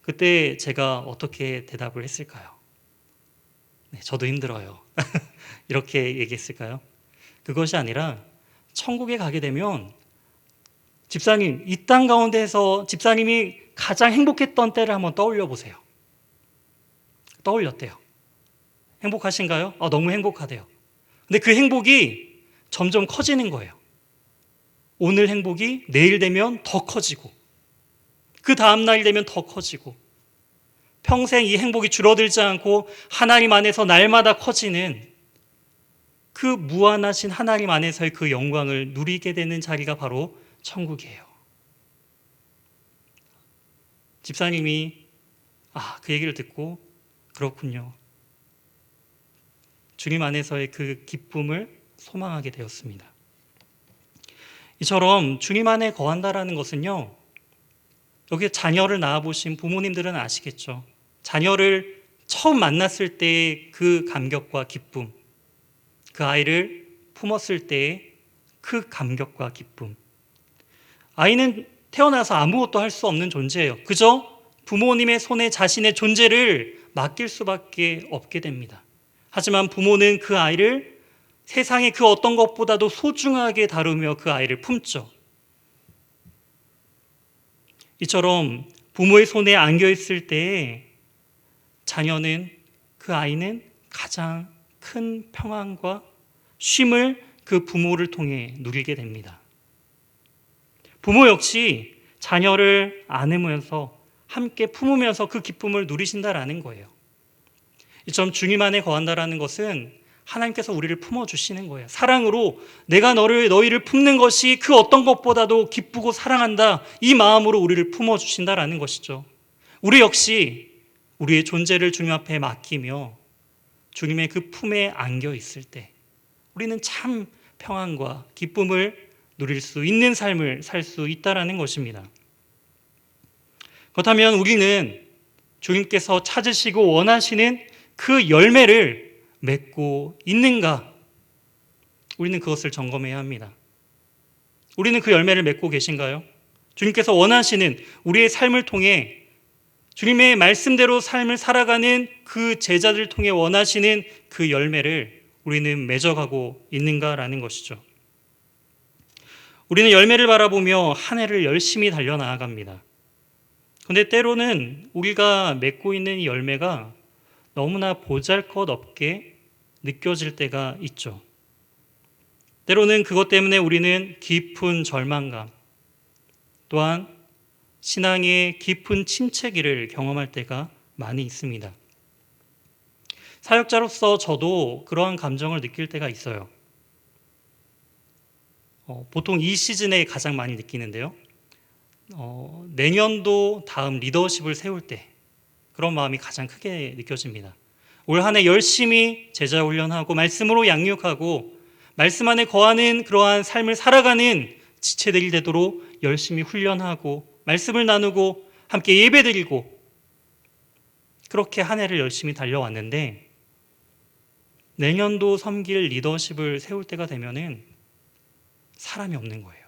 Speaker 1: 그때 제가 어떻게 대답을 했을까요? 네, 저도 힘들어요. 이렇게 얘기했을까요? 그것이 아니라 천국에 가게 되면 집사님, 이 땅 가운데서 집사님이 가장 행복했던 때를 한번 떠올려 보세요. 떠올렸대요. 행복하신가요? 너무 행복하대요. 근데 그 행복이 점점 커지는 거예요. 오늘 행복이 내일 되면 더 커지고, 그 다음 날 되면 더 커지고, 평생 이 행복이 줄어들지 않고 하나님 안에서 날마다 커지는 그 무한하신 하나님 안에서의 그 영광을 누리게 되는 자리가 바로 천국이에요. 집사님이 그 얘기를 듣고 그렇군요. 주님 안에서의 그 기쁨을 소망하게 되었습니다. 이처럼 주님 안에 거한다라는 것은요, 여기 자녀를 낳아보신 부모님들은 아시겠죠. 자녀를 처음 만났을 때의 그 감격과 기쁨, 그 아이를 품었을 때의 그 감격과 기쁨. 아이는 태어나서 아무것도 할 수 없는 존재예요. 그저 부모님의 손에 자신의 존재를 맡길 수밖에 없게 됩니다. 하지만 부모는 그 아이를 세상의 그 어떤 것보다도 소중하게 다루며 그 아이를 품죠. 이처럼 부모의 손에 안겨 있을 때에 자녀는, 그 아이는 가장 큰 평안과 쉼을 그 부모를 통해 누리게 됩니다. 부모 역시 자녀를 안으면서 함께 품으면서 그 기쁨을 누리신다라는 거예요. 이처럼 주님 안에 거한다라는 것은 하나님께서 우리를 품어주시는 거예요. 사랑으로 내가 너희를 품는 것이 그 어떤 것보다도 기쁘고 사랑한다, 이 마음으로 우리를 품어주신다라는 것이죠. 우리 역시 우리의 존재를 주님 앞에 맡기며 주님의 그 품에 안겨 있을 때 우리는 참 평안과 기쁨을 누릴 수 있는 삶을 살 수 있다라는 것입니다. 그렇다면 우리는 주님께서 찾으시고 원하시는 그 열매를 맺고 있는가? 우리는 그것을 점검해야 합니다. 우리는 그 열매를 맺고 계신가요? 주님께서 원하시는 우리의 삶을 통해 주님의 말씀대로 삶을 살아가는 그 제자들을 통해 원하시는 그 열매를 우리는 맺어가고 있는가라는 것이죠. 우리는 열매를 바라보며 한 해를 열심히 달려나아갑니다. 그런데 때로는 우리가 맺고 있는 이 열매가 너무나 보잘것없게 느껴질 때가 있죠. 때로는 그것 때문에 우리는 깊은 절망감, 또한 신앙의 깊은 침체기를 경험할 때가 많이 있습니다. 사역자로서 저도 그러한 감정을 느낄 때가 있어요. 보통 이 시즌에 가장 많이 느끼는데요. 내년도 다음 리더십을 세울 때 그런 마음이 가장 크게 느껴집니다. 올 한 해 열심히 제자 훈련하고 말씀으로 양육하고 말씀 안에 거하는 그러한 삶을 살아가는 지체들이 되도록 열심히 훈련하고 말씀을 나누고 함께 예배드리고 그렇게 한 해를 열심히 달려왔는데, 내년도 섬길 리더십을 세울 때가 되면은 사람이 없는 거예요.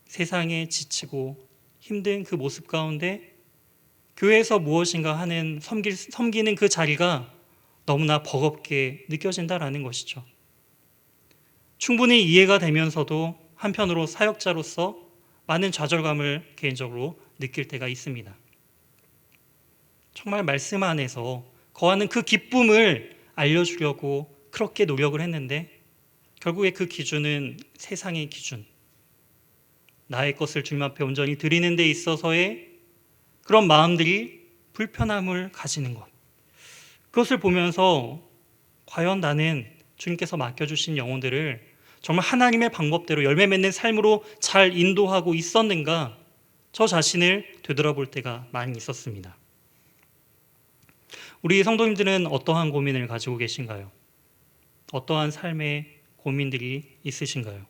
Speaker 1: 세상에 지치고 힘든 그 모습 가운데 교회에서 무엇인가 하는 섬기는 그 자리가 너무나 버겁게 느껴진다라는 것이죠. 충분히 이해가 되면서도 한편으로 사역자로서 많은 좌절감을 개인적으로 느낄 때가 있습니다. 정말 말씀 안에서 거하는 그 기쁨을 알려주려고 그렇게 노력을 했는데 결국에 그 기준은 세상의 기준, 나의 것을 주님 앞에 온전히 드리는 데 있어서의 그런 마음들이 불편함을 가지는 것. 그것을 보면서 과연 나는 주님께서 맡겨주신 영혼들을 정말 하나님의 방법대로 열매 맺는 삶으로 잘 인도하고 있었는가? 저 자신을 되돌아볼 때가 많이 있었습니다. 우리 성도님들은 어떠한 고민을 가지고 계신가요? 어떠한 삶의 고민들이 있으신가요?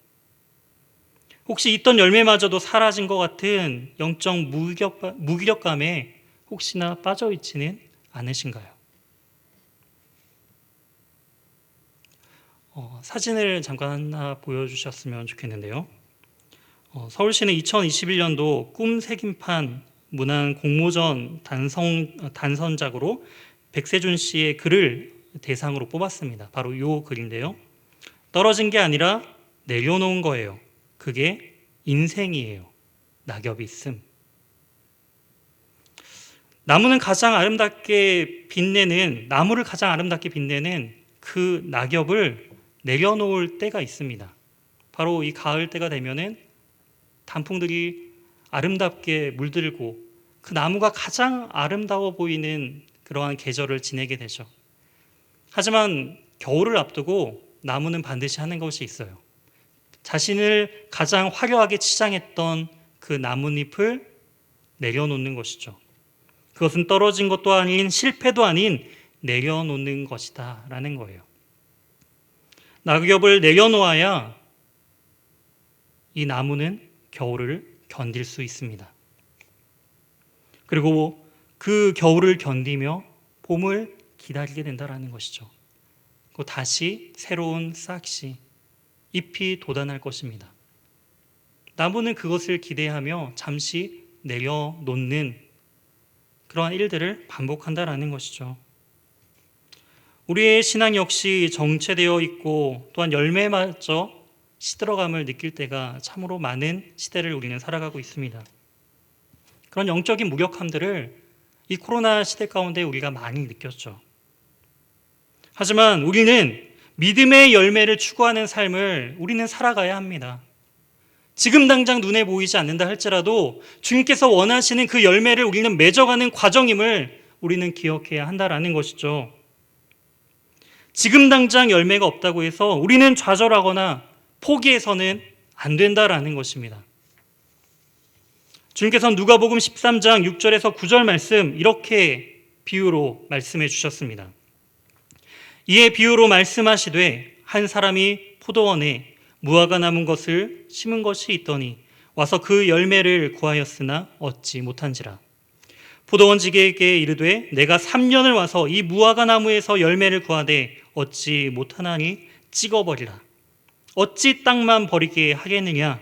Speaker 1: 혹시 있던 열매마저도 사라진 것 같은 영적 무기력감에 혹시나 빠져 있지는 않으신가요? 사진을 잠깐 하나 보여주셨으면 좋겠는데요. 서울시는 2021년도 꿈 새김판 문안 공모전 단선작으로 백세준 씨의 글을 대상으로 뽑았습니다. 바로 이 글인데요. 떨어진 게 아니라 내려놓은 거예요. 그게 인생이에요. 낙엽이 있음. 나무를 가장 아름답게 빛내는 그 낙엽을 내려놓을 때가 있습니다. 바로 이 가을 때가 되면은 단풍들이 아름답게 물들고 그 나무가 가장 아름다워 보이는 그러한 계절을 지내게 되죠. 하지만 겨울을 앞두고 나무는 반드시 하는 것이 있어요. 자신을 가장 화려하게 치장했던 그 나뭇잎을 내려놓는 것이죠. 그것은 떨어진 것도 아닌 실패도 아닌 내려놓는 것이다 라는 거예요. 낙엽을 내려놓아야 이 나무는 겨울을 견딜 수 있습니다. 그리고 그 겨울을 견디며 봄을 기다리게 된다라는 것이죠. 그리고 다시 새로운 싹시, 잎이 돋아날 것입니다. 나무는 그것을 기대하며 잠시 내려놓는 그러한 일들을 반복한다라는 것이죠. 우리의 신앙 역시 정체되어 있고 또한 열매마저 시들어감을 느낄 때가 참으로 많은 시대를 우리는 살아가고 있습니다. 그런 영적인 무력함들을 이 코로나 시대 가운데 우리가 많이 느꼈죠. 하지만 우리는 믿음의 열매를 추구하는 삶을 우리는 살아가야 합니다. 지금 당장 눈에 보이지 않는다 할지라도 주님께서 원하시는 그 열매를 우리는 맺어가는 과정임을 우리는 기억해야 한다라는 것이죠. 지금 당장 열매가 없다고 해서 우리는 좌절하거나 포기해서는 안 된다라는 것입니다. 주님께서는 누가복음 13장 6절에서 9절 말씀 이렇게 비유로 말씀해 주셨습니다. 이에 비유로 말씀하시되 한 사람이 포도원에 무화과 남은 것을 심은 것이 있더니 와서 그 열매를 구하였으나 얻지 못한지라. 포도원지기에게 이르되 내가 3년을 와서 이 무화과 나무에서 열매를 구하되 얻지 못하나니 찍어버리라. 어찌 땅만 버리게 하겠느냐.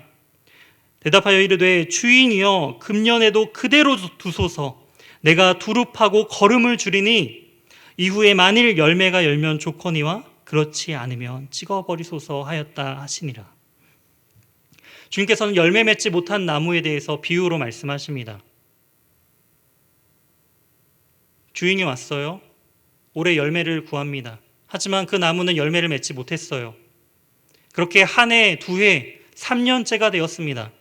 Speaker 1: 대답하여 이르되 주인이여 금년에도 그대로 두소서. 내가 두릅하고 거름을 줄이니 이후에 만일 열매가 열면 좋거니와 그렇지 않으면 찍어버리소서 하였다 하시니라. 주님께서는 열매 맺지 못한 나무에 대해서 비유로 말씀하십니다. 주인이 왔어요. 올해 열매를 구합니다. 하지만 그 나무는 열매를 맺지 못했어요. 그렇게 한 해, 두 해, 3년째가 되었습니다.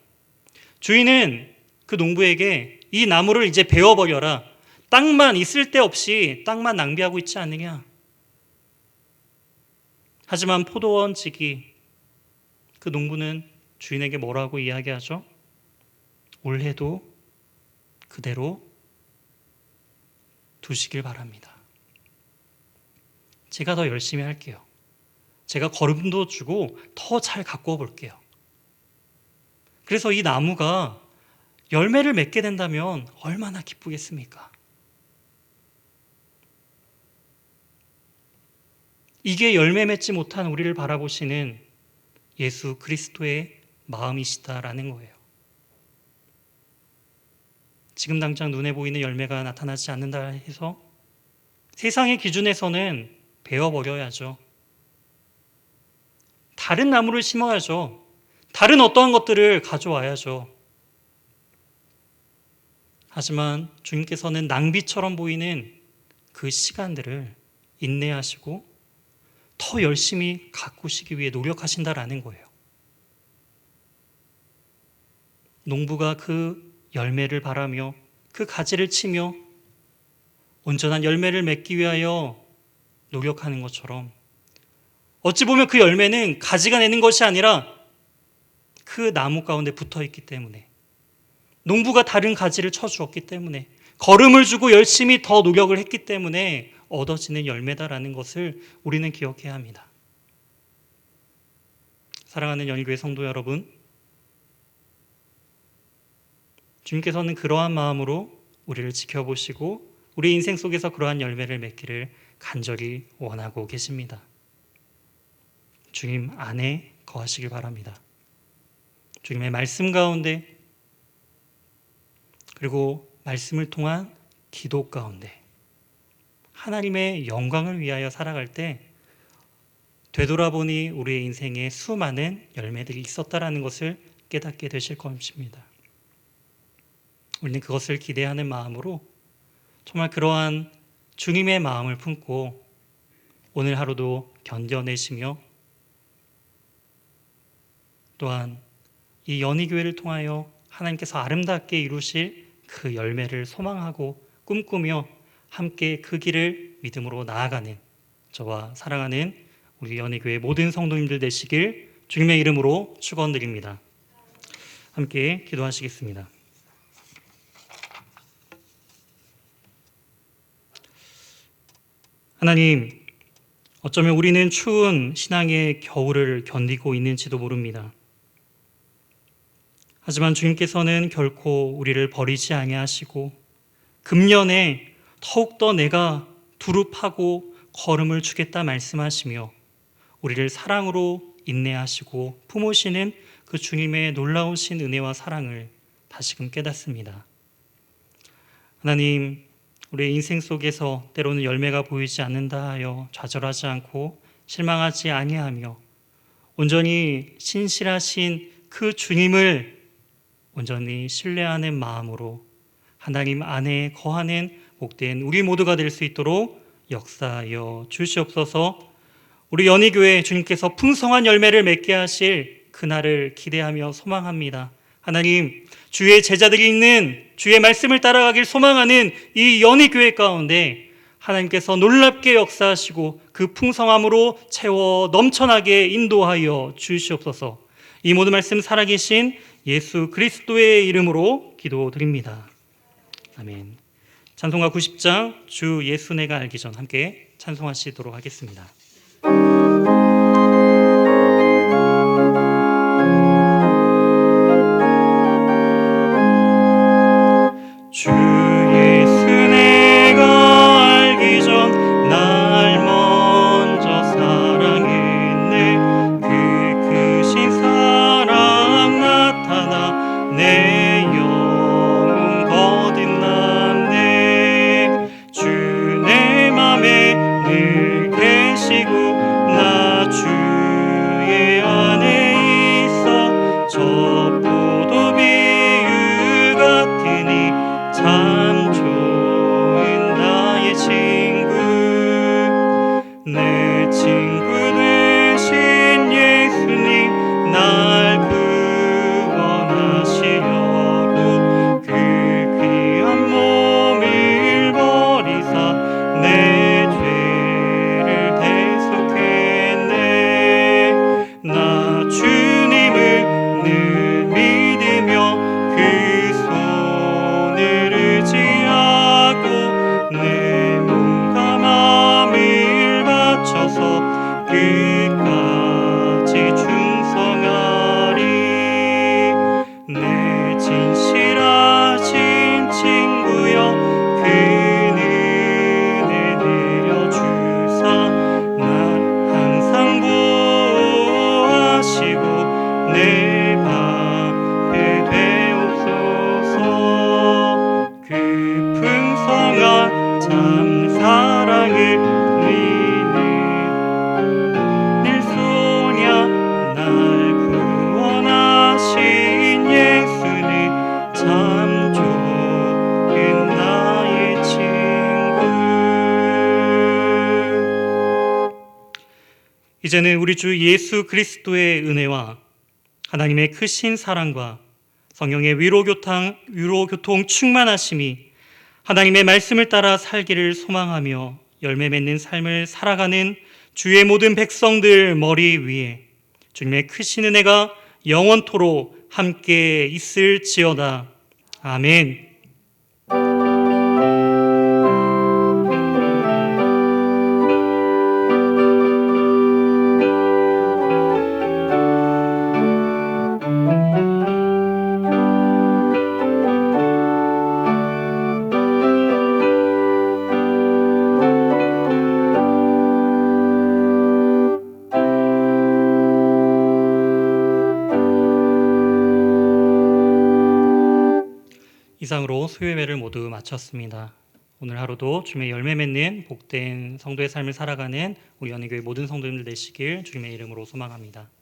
Speaker 1: 주인은 그 농부에게 이 나무를 이제 베어버려라. 땅만 있을 데 없이 땅만 낭비하고 있지 않느냐. 하지만 포도원 지기 그 농부는 주인에게 뭐라고 이야기하죠? 올해도 그대로 두시길 바랍니다. 제가 더 열심히 할게요. 제가 거름도 주고 더 잘 가꾸어 볼게요. 그래서 이 나무가 열매를 맺게 된다면 얼마나 기쁘겠습니까? 이게 열매 맺지 못한 우리를 바라보시는 예수 그리스도의 마음이시다라는 거예요. 지금 당장 눈에 보이는 열매가 나타나지 않는다 해서 세상의 기준에서는 베어버려야죠. 다른 나무를 심어야죠. 다른 어떠한 것들을 가져와야죠. 하지만 주님께서는 낭비처럼 보이는 그 시간들을 인내하시고 더 열심히 가꾸시기 위해 노력하신다라는 거예요. 농부가 그 열매를 바라며 그 가지를 치며 온전한 열매를 맺기 위하여 노력하는 것처럼 어찌 보면 그 열매는 가지가 내는 것이 아니라 그 나무 가운데 붙어 있기 때문에, 농부가 다른 가지를 쳐주었기 때문에, 거름을 주고 열심히 더 노력을 했기 때문에 얻어지는 열매다라는 것을 우리는 기억해야 합니다. 사랑하는 연희교회 성도 여러분, 주님께서는 그러한 마음으로 우리를 지켜보시고 우리 인생 속에서 그러한 열매를 맺기를 간절히 원하고 계십니다. 주님 안에 거하시길 바랍니다. 주님의 말씀 가운데, 그리고 말씀을 통한 기도 가운데 하나님의 영광을 위하여 살아갈 때 되돌아보니 우리의 인생에 수많은 열매들이 있었다라는 것을 깨닫게 되실 것입니다. 우리는 그것을 기대하는 마음으로 정말 그러한 주님의 마음을 품고 오늘 하루도 견뎌내시며, 또한 이 연희교회를 통하여 하나님께서 아름답게 이루실 그 열매를 소망하고 꿈꾸며 함께 그 길을 믿음으로 나아가는 저와 사랑하는 우리 연희교회 모든 성도님들 되시길 주님의 이름으로 축원드립니다. 함께 기도하시겠습니다. 하나님, 어쩌면 우리는 추운 신앙의 겨울을 견디고 있는지도 모릅니다. 하지만 주님께서는 결코 우리를 버리지 아니하시고 금년에 더욱더 내가 두릅하고 걸음을 주겠다 말씀하시며 우리를 사랑으로 인내하시고 품으시는 그 주님의 놀라우신 은혜와 사랑을 다시금 깨닫습니다. 하나님, 우리의 인생 속에서 때로는 열매가 보이지 않는다 하여 좌절하지 않고 실망하지 아니하며 온전히 신실하신 그 주님을 온전히 신뢰하는 마음으로 하나님 안에 거하는 복된 우리 모두가 될 수 있도록 역사하여 주시옵소서. 우리 연희교회 주님께서 풍성한 열매를 맺게 하실 그날을 기대하며 소망합니다. 하나님, 주의 제자들이 있는 주의 말씀을 따라가길 소망하는 이 연희교회 가운데 하나님께서 놀랍게 역사하시고 그 풍성함으로 채워 넘쳐나게 인도하여 주시옵소서. 이 모든 말씀 살아계신 예수 그리스도의 이름으로 기도드립니다. 아멘. 찬송가 90장 주 예수 내가 알기 전 함께 찬송하시도록 하겠습니다. 주 예수 내가 알기 전 날 먼저 사랑했네. 그 크신 사랑 나타나 내 영혼 거듭났네. 주 내 맘에 늘 계시고 나 주의 안에 있어 저 포도비유 같으니 참 좋은 나의 친구. 내 친구 되신 예수님 날 구원하시려고 그 귀한 몸을 버리사 내 죄를 대속했네. 나 주님을 늘 믿으며 그 손을 의지하고 내 몸과 마음을 바쳐서 끝까지 충성하리. 내 진실하신 친구여 그 은혜 내려주사 날 항상 보호하시고 내 방패 되옵소서. 그 풍성한 참 사랑을 위해 늘 소냐 날 구원하신 예수는 참 좋은 나의 친구. 이제는 우리 주 예수 그리스도의 은혜와 하나님의 크신 사랑과 성령의 위로교통 충만하심이 하나님의 말씀을 따라 살기를 소망하며 열매 맺는 삶을 살아가는 주의 모든 백성들 머리 위에 주님의 크신 은혜가 영원토록 함께 있을지어다. 아멘. 이상으로 수요예배를 모두 마쳤습니다. 오늘 하루도 주님의 열매 맺는 복된 성도의 삶을 살아가는 우리 연희교회 모든 성도님들 되시길 주님의 이름으로 소망합니다.